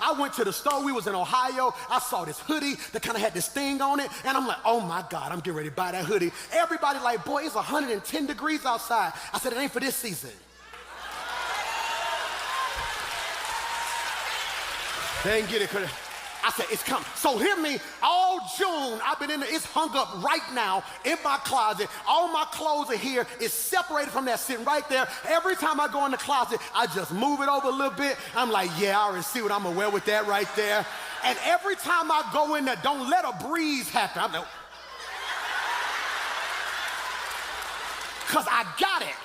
I went to the store, we was in Ohio, I saw this hoodie that kind of had this thing on it, and I'm like, oh my God, I'm getting ready to buy that hoodie. Everybody like, boy, it's 110 degrees outside. I said, it ain't for this season. They didn't get it, I said, it's coming. So hear me, all June, I've been in there, it's hung up right now in my closet. All my clothes are here. It's separated from that, sitting right there. Every time I go in the closet, I just move it over a little bit. I'm like, yeah, I already see what I'm gonna wear with that right there. And every time I go in there, don't let a breeze happen. I'm like, cause I got it,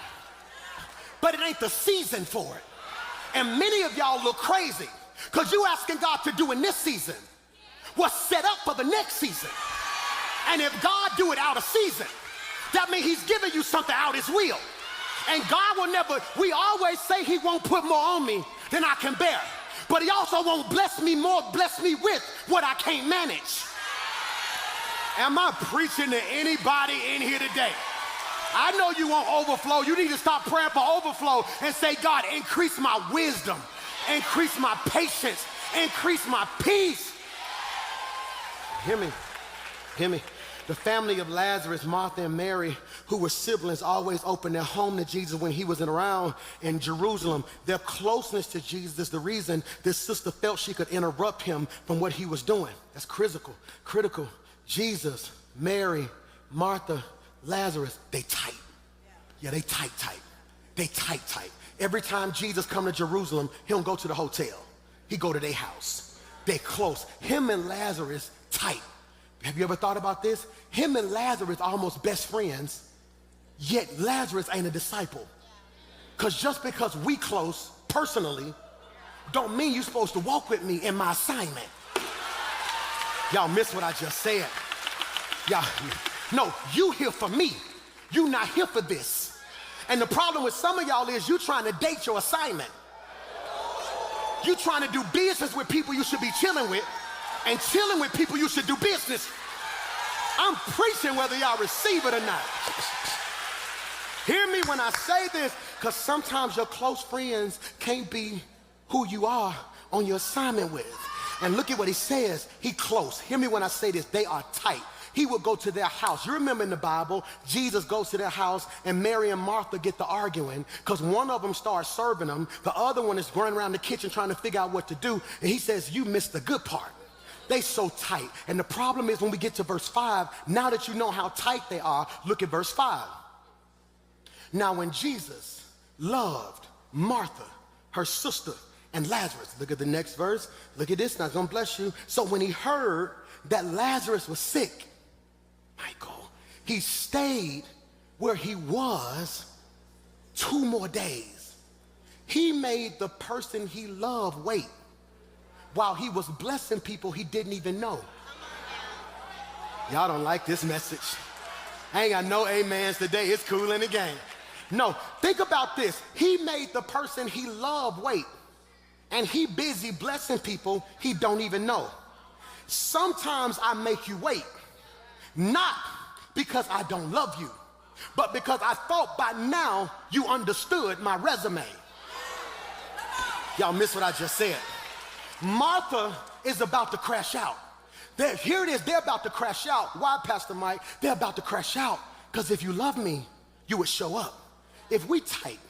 but it ain't the season for it. And many of y'all look crazy, because you asking God to do in this season what's set up for the next season. And if God do it out of season, that means he's giving you something out his will. And God will never, we always say he won't put more on me than I can bear. But he also won't bless me more, bless me with what I can't manage. Am I preaching to anybody in here today? I know you want overflow. You need to stop praying for overflow and say, God, increase my wisdom. Increase my patience, increase my peace. Hear me, hear me. The family of Lazarus, Martha and Mary, who were siblings, always opened their home to Jesus when he wasn't around in Jerusalem. Their closeness to Jesus is the reason this sister felt she could interrupt him from what he was doing. That's critical, critical. Jesus, Mary, Martha, Lazarus, they tight. Yeah, they tight. They tight. Every time Jesus come to Jerusalem, he don't go to the hotel. He go to their house. They close. Him and Lazarus tight. Have you ever thought about this? Him and Lazarus are almost best friends, yet Lazarus ain't a disciple. Because just because we close personally, don't mean you're supposed to walk with me in my assignment. Y'all miss what I just said. Y'all, no, you here for me. You not here for this. And the problem with some of y'all is you trying to date your assignment. You trying to do business with people you should be chilling with, and chilling with people you should do business. I'm preaching whether y'all receive it or not. Hear me when I say this, because sometimes your close friends can't be who you are on your assignment with. And look at what he says, he close. Hear me when I say this, they are tight. He would go to their house. You remember in the Bible, Jesus goes to their house and Mary and Martha get to arguing because one of them starts serving them. The other one is running around the kitchen trying to figure out what to do. And he says, you missed the good part. They so tight. And the problem is when we get to verse 5, now that you know how tight they are, look at verse 5. Now when Jesus loved Martha, her sister, and Lazarus, look at the next verse. Look at this, now it's gonna bless you. So when he heard that Lazarus was sick, Michael, he stayed where he was 2 more days. He made the person he loved wait while he was blessing people he didn't even know. Y'all don't like this message. I ain't got no amens today. It's cool in the game. No, think about this. He made the person he loved wait, and he busy blessing people he don't even know. Sometimes I make you wait, not because I don't love you, but because I thought by now you understood my resume. Y'all miss what I just said. Martha is about to crash out. Here it is, they're about to crash out. Why, Pastor Mike? They're about to crash out because if you love me, you would show up. If we tight,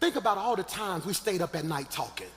think about all the times we stayed up at night talking.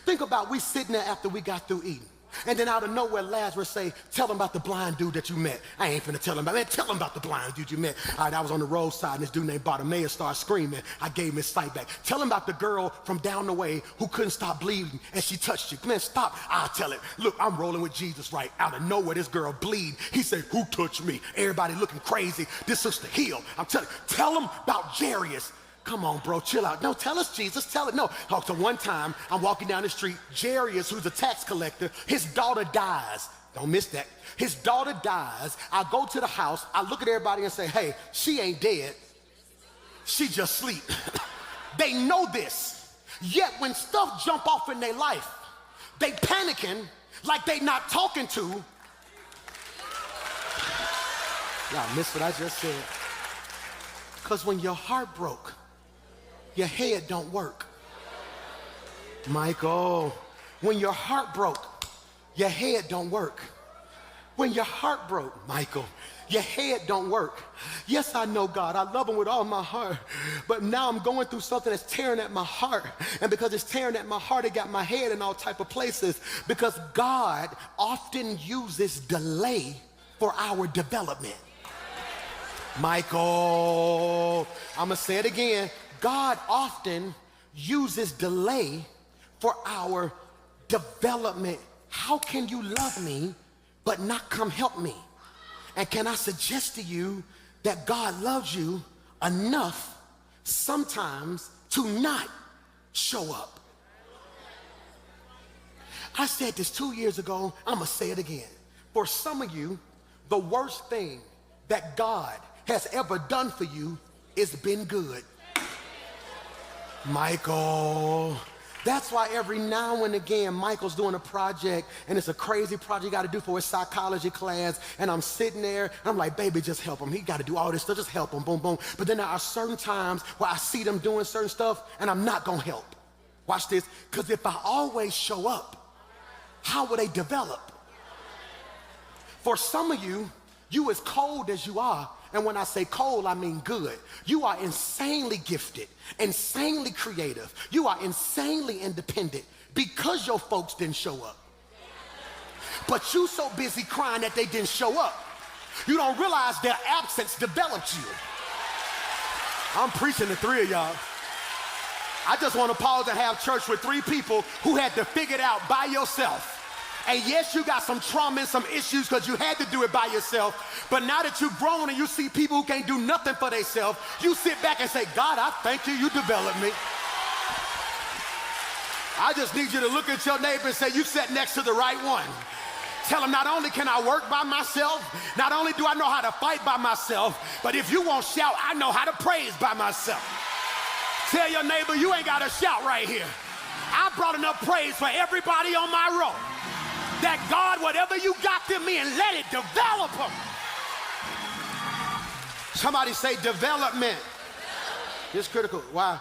Think about we sitting there after we got through eating. And then out of nowhere, Lazarus say, tell him about the blind dude that you met. I ain't finna tell him about, man, tell him about the blind dude you met. All right, I was on the roadside and this dude named Bartimaeus started screaming. I gave him his sight back. Tell him about the girl from down the way who couldn't stop bleeding and she touched you. Man, stop, I'll tell it. Look, I'm rolling with Jesus, right? Out of nowhere, this girl bleed. He said, who touched me? Everybody looking crazy. This sister healed. I'm telling you, tell him about Jairus. Come on, bro, chill out. No, tell us, Jesus, tell it. No. Oh, so one time, I'm walking down the street, Jairus, who's a tax collector, his daughter dies. Don't miss that. His daughter dies. I go to the house, I look at everybody and say, hey, she ain't dead. She just sleep. They know this. Yet when stuff jump off in their life, they panicking like they not talking to. Y'all miss what I just said. Because when your heart broke, your head don't work. Michael, when your heart broke, your head don't work. When your heart broke, Michael, your head don't work. Yes, I know God. I love him with all my heart. But now I'm going through something that's tearing at my heart. And because it's tearing at my heart, it got my head in all type of places. Because God often uses delay for our development. Michael, I'm going to say it again. God often uses delay for our development. How can you love me but not come help me? And can I suggest to you that God loves you enough sometimes to not show up? I said this 2 years ago. I'm going to say it again. For some of you, the worst thing that God has ever done for you is been good. Michael. That's why every now and again, Michael's doing a project, and it's a crazy project you got to do for his psychology class, and I'm sitting there, and I'm like, baby, just help him. He got to do all this stuff, just help him, boom, boom. But then there are certain times where I see them doing certain stuff, and I'm not going to help. Watch this, because if I always show up, how will they develop? For some of you, you as cold as you are, and when I say cold, I mean good. You are insanely gifted, insanely creative. You are insanely independent because your folks didn't show up. But you so busy crying that they didn't show up, you don't realize their absence developed you. I'm preaching to three of y'all. I just want to pause and have church with three people who had to figure it out by yourself. And yes, you got some trauma and some issues because you had to do it by yourself. But now that you've grown and you see people who can't do nothing for themselves, you sit back and say, God, I thank you, you developed me. I just need you to look at your neighbor and say, you sat next to the right one. Tell him, not only can I work by myself, not only do I know how to fight by myself, but if you won't shout, I know how to praise by myself. Tell your neighbor, you ain't got to shout right here. I brought enough praise for everybody on my road. That God, whatever you got them in, let it develop them. Somebody say development. This is critical. Why?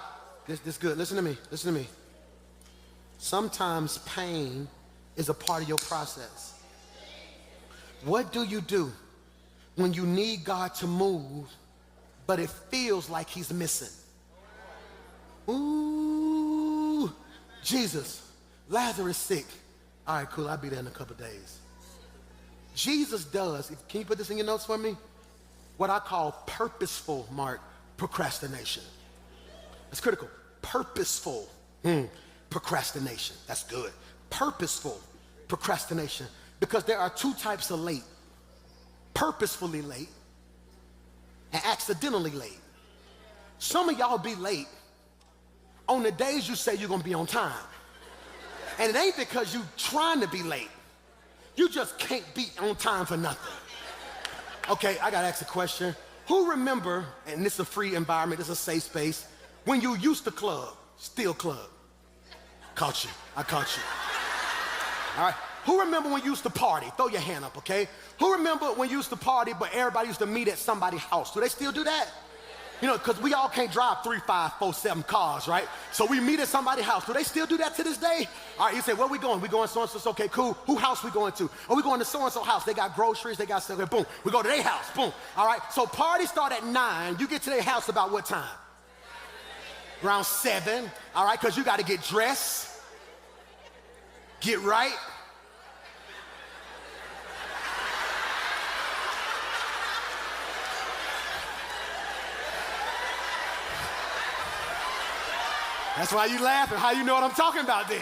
This good. Listen to me. Listen to me. Sometimes pain is a part of your process. What do you do when you need God to move, but it feels like he's missing? Ooh, Jesus, Lazarus sick. All right, cool, I'll be there in a couple days. Jesus does, can you put this in your notes for me? What I call purposeful, Mark, procrastination. That's critical. Purposeful procrastination. That's good. Purposeful procrastination. Because there are two types of late. Purposefully late and accidentally late. Some of y'all be late on the days you say you're going to be on time. And it ain't because you trying to be late. You just can't be on time for nothing. Okay, I gotta ask a question. Who remember, and this is a free environment, this is a safe space, when you used to club, still club? Caught you, I caught you. All right, who remember when you used to party? Throw your hand up, okay? Who remember when you used to party, but everybody used to meet at somebody's house? Do they still do that? You know, because we all can't drive 3, 5, 4, 7 cars, right? So we meet at somebody's house. Do they still do that to this day? All right, you say, where we going? We going so-and-so. Okay, cool. Who house we going to? Oh, we going to so-and-so house. They got groceries. They got stuff. Okay, boom. We go to their house. Boom. All right, so parties start at 9. You get to their house about what time? Around 7. All right, because you got to get dressed, get right. That's why you laughing. How you know what I'm talking about then?